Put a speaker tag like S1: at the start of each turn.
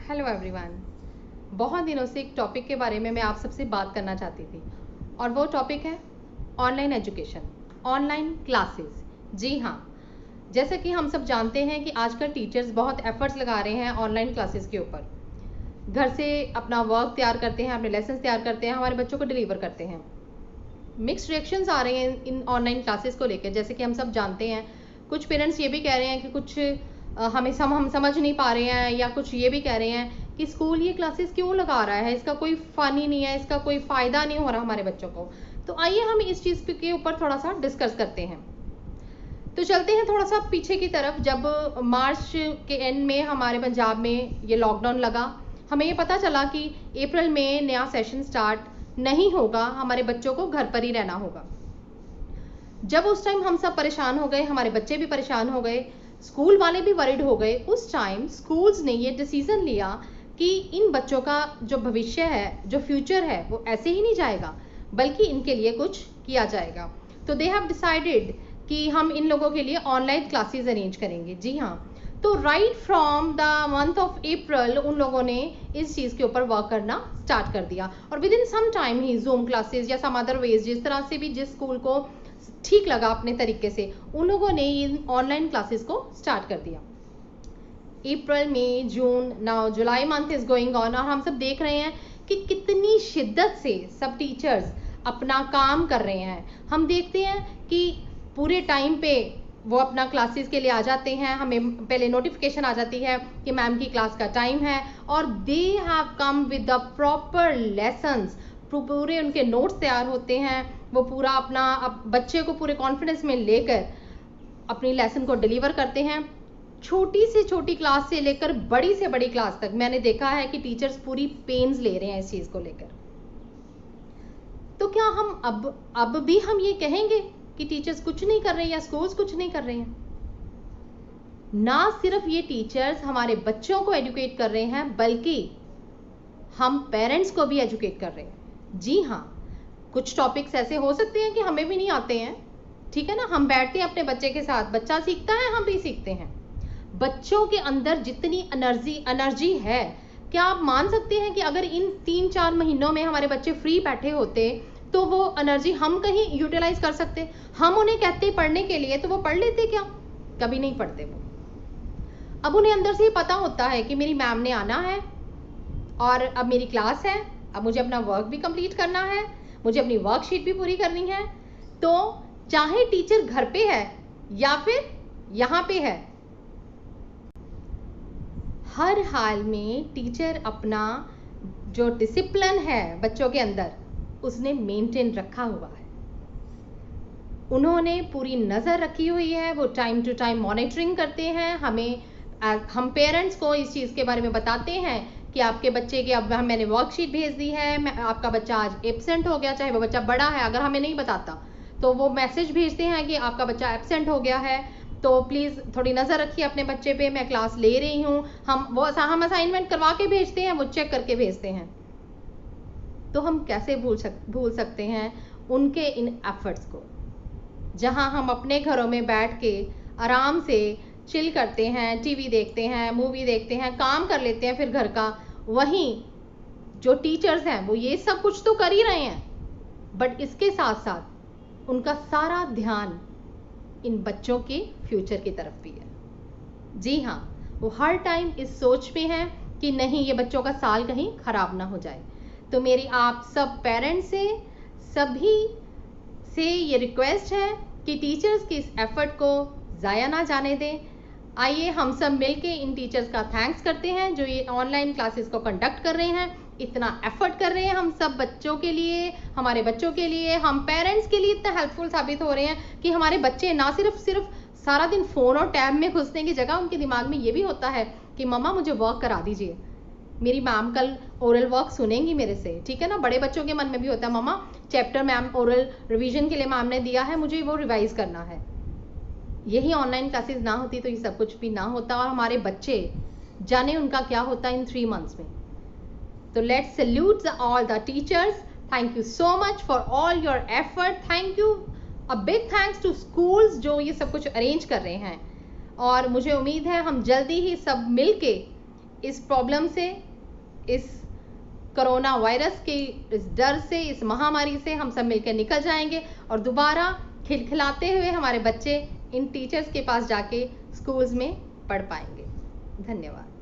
S1: Hello everyone. बहुत दिनों से एक टॉपिक के बारे में मैं आप सबसे बात करना चाहती थी और वो टॉपिक है ऑनलाइन एजुकेशन, ऑनलाइन क्लासेस। जी हाँ, जैसा कि हम सब जानते हैं कि आजकल टीचर्स बहुत एफर्ट्स लगा रहे हैं ऑनलाइन क्लासेस के ऊपर। घर से अपना वर्क तैयार करते हैं, अपने लेसन तैयार करते हैं, हमारे बच्चों को डिलीवर करते हैं। मिक्स्ड रिएक्शंस आ रहे हैं इन ऑनलाइन क्लासेस को लेकर। जैसे कि हम सब जानते हैं, कुछ पेरेंट्स ये भी कह रहे हैं कि कुछ हम समझ नहीं पा रहे हैं, या कुछ ये भी कह रहे हैं कि स्कूल ये क्लासेस क्यों लगा रहा है, इसका कोई फन ही नहीं है, इसका कोई फ़ायदा नहीं हो रहा हमारे बच्चों को। तो आइए हम इस चीज़ के ऊपर थोड़ा सा डिस्कस करते हैं। तो चलते हैं थोड़ा सा पीछे की तरफ। जब मार्च के एंड में हमारे पंजाब में ये लॉकडाउन लगा, हमें ये पता चला कि अप्रैल में नया सेशन स्टार्ट नहीं होगा, हमारे बच्चों को घर पर ही रहना होगा। जब उस टाइम हम सब परेशान हो गए, हमारे बच्चे भी परेशान हो गए, स्कूल वाले भी वरीड हो गए। उस टाइम स्कूल्स ने ये डिसीजन लिया कि इन बच्चों का जो भविष्य है, जो फ्यूचर है, वो ऐसे ही नहीं जाएगा, बल्कि इनके लिए कुछ किया जाएगा। तो दे हैव डिसाइडेड कि हम इन लोगों के लिए ऑनलाइन क्लासेस अरेंज करेंगे। जी हाँ, तो right from the month of April उन लोगों ने इस चीज़ के ऊपर वर्क करना स्टार्ट कर दिया, और विद इन सम टाइम ही जूम क्लासेस या सम अदर वेज, जिस तरह से भी जिस स्कूल को ठीक लगा अपने तरीके से, उन लोगों ने इन ऑनलाइन क्लासेस को स्टार्ट कर दिया। April, May, June, now July month is going on, और हम सब देख रहे हैं कि कितनी शिद्दत से सब टीचर्स अपना काम कर रहे हैं। हम देखते हैं कि पूरे टाइम पे वो अपना क्लासेस के लिए आ जाते हैं, हमें पहले नोटिफिकेशन आ जाती है कि मैम की क्लास का टाइम है, और they have come with the proper lessons. पूरे उनके नोट्स तैयार होते हैं, वो पूरा अपना बच्चे को पूरे कॉन्फिडेंस में लेकर अपनी लेसन को डिलीवर करते हैं। छोटी से छोटी क्लास से लेकर बड़ी से बड़ी क्लास तक मैंने देखा है कि टीचर्स पूरी पेन्स ले रहे हैं इस चीज़ को लेकर। तो क्या हम अब भी हम ये कहेंगे कि टीचर्स कुछ नहीं कर रहे हैं या स्कूल्स कुछ नहीं कर रहे हैं? ना सिर्फ ये टीचर्स हमारे बच्चों को एजुकेट कर रहे हैं, बल्कि हम पेरेंट्स को भी एजुकेट कर रहे हैं। जी हाँ, कुछ टॉपिक्स ऐसे हो सकते हैं कि हमें भी नहीं आते हैं, ठीक है ना। हम बैठते हैं अपने बच्चे के साथ, बच्चा सीखता है, हम भी सीखते हैं। बच्चों के अंदर जितनी एनर्जी है, क्या आप मान सकते हैं कि अगर इन 3-4 महीनों में हमारे बच्चे फ्री बैठे होते तो वो एनर्जी हम कहीं यूटिलाइज कर सकते? हम उन्हें कहते पढ़ने के लिए तो वो पढ़ लेते क्या? कभी नहीं पढ़ते वो। अब उन्हें अंदर से ही पता होता है कि मेरी मैम ने आना है और अब मेरी क्लास है, अब मुझे अपना वर्क भी कंप्लीट करना है, मुझे अपनी वर्कशीट भी पूरी करनी है। तो चाहे टीचर घर पे है या फिर यहाँ पे है, हर हाल में टीचर अपना जो डिसिप्लिन है बच्चों के अंदर, उसने मेंटेन रखा हुआ है। उन्होंने पूरी नज़र रखी हुई है, वो टाइम टू टाइम मॉनिटरिंग करते हैं। हम पेरेंट्स को इस चीज़ के बारे में बताते हैं कि आपके बच्चे की अब मैंने वर्कशीट भेज दी है, आपका बच्चा आज एब्सेंट हो गया। चाहे वो बच्चा बड़ा है, अगर हमें नहीं बताता तो वो मैसेज भेजते हैं कि आपका बच्चा एब्सेंट हो गया है, तो प्लीज़ थोड़ी नज़र रखिए अपने बच्चे पे, मैं क्लास ले रही हूँ। हम असाइनमेंट करवा के भेजते हैं, वो चेक करके भेजते हैं। तो हम कैसे भूल सकते हैं उनके इन एफर्ट्स को, जहां हम अपने घरों में बैठ के आराम से चिल करते हैं, टीवी देखते हैं, मूवी देखते हैं, काम कर लेते हैं फिर घर का। वहीं जो टीचर्स हैं वो ये सब कुछ तो कर ही रहे हैं, बट इसके साथ साथ उनका सारा ध्यान इन बच्चों के फ्यूचर की तरफ भी है। जी हाँ, वो हर टाइम इस सोच में है कि नहीं, ये बच्चों का साल कहीं खराब ना हो जाए। तो मेरी आप सब पेरेंट्स से, सभी से ये रिक्वेस्ट है कि टीचर्स की इस एफर्ट को ज़ाया ना जाने दें। आइए हम सब मिलके इन टीचर्स का थैंक्स करते हैं जो ये ऑनलाइन क्लासेस को कंडक्ट कर रहे हैं, इतना एफर्ट कर रहे हैं हम सब बच्चों के लिए, हमारे बच्चों के लिए, हम पेरेंट्स के लिए इतना हेल्पफुल साबित हो रहे हैं कि हमारे बच्चे ना सिर्फ सारा दिन फ़ोन और टैब में घुसने की जगह उनके दिमाग में ये भी होता है कि मम्मा मुझे वर्क करा दीजिए, मेरी मैम कल ओरल वर्क सुनेंगी मेरे से, ठीक है ना। बड़े बच्चों के मन में भी होता है, मम्मा चैप्टर मैम ओरल रिवीजन के लिए मैम ने दिया है, मुझे वो रिवाइज करना है। यही ऑनलाइन क्लासेस ना होती तो ये सब कुछ भी ना होता, और हमारे बच्चे जाने उनका क्या होता इन 3 मंथ्स में। तो let's salute all the teachers. Thank you so much for all your effort. Thank you, a big thanks to schools जो ये सब कुछ अरेंज कर रहे हैं। और मुझे उम्मीद है हम जल्दी ही सब मिल के इस प्रॉब्लम से, इस कोरोना वायरस के इस डर से, इस महामारी से हम सब मिलकर निकल जाएंगे और दोबारा खिलखिलाते हुए हमारे बच्चे इन टीचर्स के पास जाके स्कूल्स में पढ़ पाएंगे। धन्यवाद।